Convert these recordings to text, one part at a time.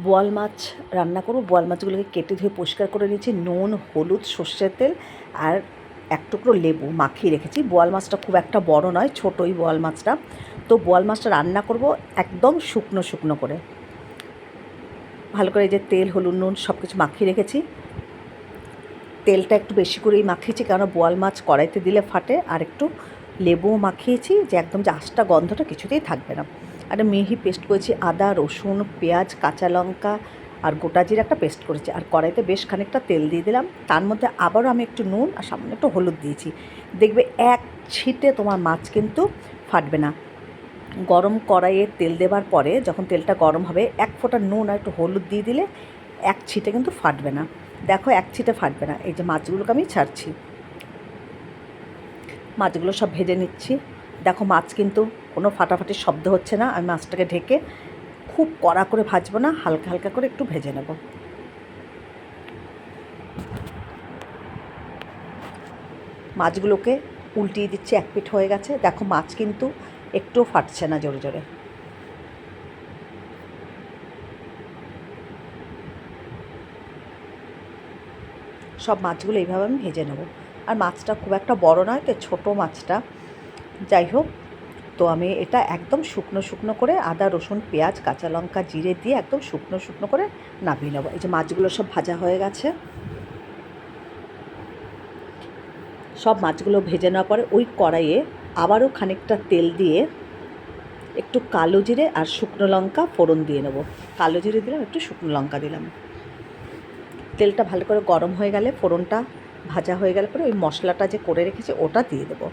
বোয়াল মাছ রান্না করব। বোয়াল মাছগুলোকে কেটে ধুয়ে পরিষ্কার করে নিয়েছি, নুন, হলুদ, সর্ষের তেল আর এক টুকরো লেবু মাখিয়ে রেখেছি। বোয়াল মাছটা খুব একটা বড় নয়, ছোটোই বোয়াল মাছটা। তো বোয়াল মাছটা রান্না করব একদম শুকনো শুকনো করে। ভালো করে এই যে তেল, হলুদ, নুন সব কিছু মাখিয়ে রেখেছি। তেলটা একটু বেশি করেই মাখিয়েছি, কেননা বোয়াল মাছ কড়াইতে দিলে ফাটে। আর একটু লেবুও মাখিয়েছি, যে একদম যে আঁশটা, গন্ধটা কিছুতেই থাকবে না। আর মিহি পেস্ট করেছি, আদা, রসুন, পেঁয়াজ, কাঁচা লঙ্কা আর গোটা জিরে একটা পেস্ট করেছি। আর কড়াইতে বেশ খানিকটা তেল দিয়ে দিলাম, তার মধ্যে আবারও আমি একটু নুন আর সামান্য একটু হলুদ দিয়েছি। দেখবে এক ছিটে তোমার মাছ কিন্তু ফাটবে না। গরম কড়াইয়ে তেল দেওয়ার পরে যখন তেলটা গরম হবে, এক ফোঁটা নুন আর একটু হলুদ দিয়ে দিলে এক ছিটে কিন্তু ফাটবে না। দেখো, এক ছিটে ফাটবে না। এই যে মাছগুলোকে আমি ছাড়ছি, মাছগুলো সব ভেজে নিচ্ছি। দেখো, মাছ কিন্তু কোনো ফাটাফাটির শব্দ হচ্ছে না। আমি মাছটাকে ঢেকে খুব কড়া করে ভাজবো না, হালকা হালকা করে একটু ভেজে নেব। মাছগুলোকে উল্টিয়ে দিচ্ছি, এক পিঠ হয়ে গেছে। দেখো, মাছ কিন্তু একটুও ফাটছে না জোরে জোরে। সব মাছগুলো এইভাবে আমি ভেজে নেব। আর মাছটা খুব একটা বড় নয় তো, ছোটো মাছটা। যাই হোক, তো আমি এটা একদম শুকনো শুকনো করে আদা, রসুন, পেঁয়াজ, কাঁচা লঙ্কা, জিরে দিয়ে একদম শুকনো শুকনো করে নামিয়ে নেবো। এই যে মাছগুলো সব ভাজা হয়ে গেছে। সব মাছগুলো ভেজে নেওয়ার পরে ওই কড়াইয়ে আবারও খানিকটা তেল দিয়ে একটু কালো জিরে আর শুকনো লঙ্কা ফোড়ন দিয়ে নেব। কালো জিরে দিলাম, একটু শুকনো লঙ্কা দিলাম। তেলটা ভালো করে গরম হয়ে গেলে, ফোড়নটা ভাজা হয়ে গেলে পরে ওই মশলাটা যে করে রেখেছি ওটা দিয়ে দেবো।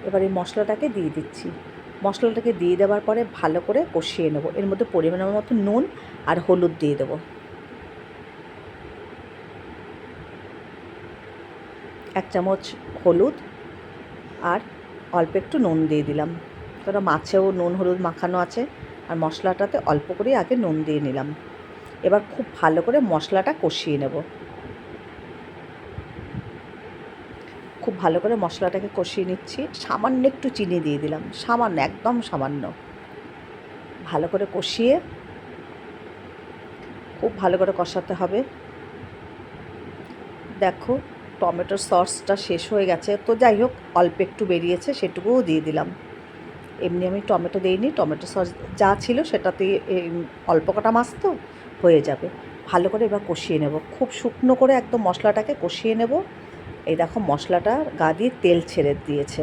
এবার এই মশলাটাকে দিয়ে দিচ্ছি। মশলাটাকে দিয়ে দেওয়ার পরে ভালো করে কষিয়ে নেব। এর মধ্যে পরিমাণের মতো নুন আর হলুদ দিয়ে দেবো। এক চামচ হলুদ আর অল্প একটু নুন দিয়ে দিলাম, কারণ মাছেও নুন হলুদ মাখানো আছে। আর মশলাটাতে অল্প করেই আগে নুন দিয়ে নিলাম। এবার খুব ভালো করে মশলাটা কষিয়ে নেব। খুব ভালো করে মশলাটাকে কষিয়ে নিচ্ছি। সামান্য একটু চিনি দিয়ে দিলাম, সামান্য, একদম সামান্য। ভালো করে কষিয়ে খুব ভালো করে কষাতে হবে। দেখো, টমেটোর সসটা শেষ হয়ে গেছে, তো যাই হোক অল্প একটু বেরিয়েছে, সেটুকুও দিয়ে দিলাম। এমনি আমি টমেটো দিইনি, টমেটো সস যা ছিল সেটাতে অল্প কটা মাছ তো হয়ে যাবে। ভালো করে এবার কষিয়ে নেব, খুব শুকনো করে একদম মশলাটাকে কষিয়ে নেব। এই দেখো, মশলাটা গা দিয়ে তেল ছেড়ে দিয়েছে।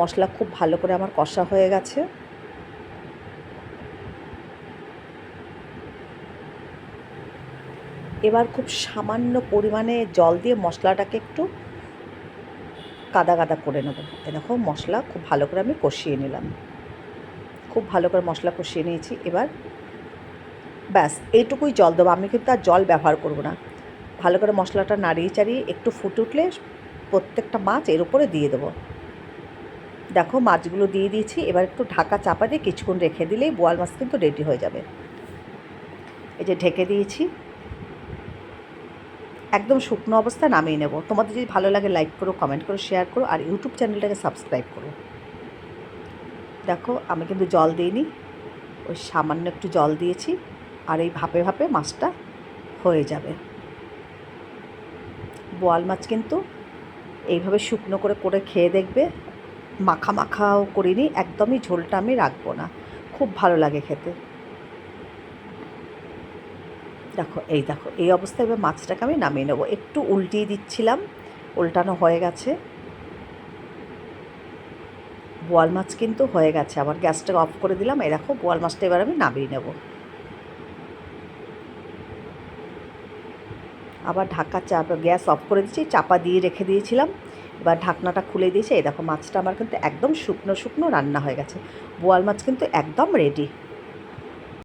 মশলা খুব ভালো করে আমার কষা হয়ে গেছে। এবার খুব সামান্য পরিমাণে জল দিয়ে মশলাটাকে একটু কাদা কাদা করে নেব। এ দেখো, মশলা খুব ভালো করে আমি কষিয়ে নিলাম। খুব ভালো করে মশলা কষিয়ে নিয়েছি। এবার ব্যাস এইটুকুই জল দেবো, আমি কিন্তু আর জল ব্যবহার করব না। ভালো করে মশলাটা নাড়িয়ে চাড়িয়ে একটু ফুটে উঠলে প্রত্যেকটা মাছ এর উপরে দিয়ে দেবো। দেখো, মাছগুলো দিয়ে দিয়েছি। এবার একটু ঢাকা চাপা দিয়ে কিছুক্ষণ রেখে দিলেই বোয়াল মাছ কিন্তু রেডি হয়ে যাবে। এই যে ঢেকে দিয়েছি, একদম শুকনো অবস্থায় নামিয়ে নেব। তোমাদের যদি ভালো লাগে লাইক করো, কমেন্ট করো, শেয়ার করো আর ইউটিউব চ্যানেলটাকে সাবস্ক্রাইব করো। দেখো, আমি কিন্তু জল দিইনি, ওই সামান্য একটু জল দিয়েছি। আর এই ভাপে ভাপে মাছটা হয়ে যাবে। বোয়াল মাছ কিন্তু এইভাবে শুকনো করে করে খেয়ে দেখবে। মাখা মাখাও করিনি, একদমই ঝোলটা আমি রাখবো না, খুব ভালো লাগে খেতে। দেখো, এই দেখো, এই অবস্থায় এবার মাছটাকে আমি নামিয়ে নেবো। একটু উল্টিয়ে দিচ্ছিলাম, উল্টানো হয়ে গেছে। বোয়াল মাছ কিন্তু হয়ে গেছে। আবার গ্যাসটাকে অফ করে দিলাম। এই দেখো, বোয়াল মাছটা এবার আমি নামিয়ে নেব। আবার গ্যাস অফ করে দিচ্ছি, চাপা দিয়ে রেখে দিয়েছিলাম। এবার ঢাকনাটা খুলে দিয়েছি। এই দেখো, মাছটা আমার কিন্তু একদম শুকনো শুকনো রান্না হয়ে গেছে। বোয়াল মাছ কিন্তু একদম রেডি।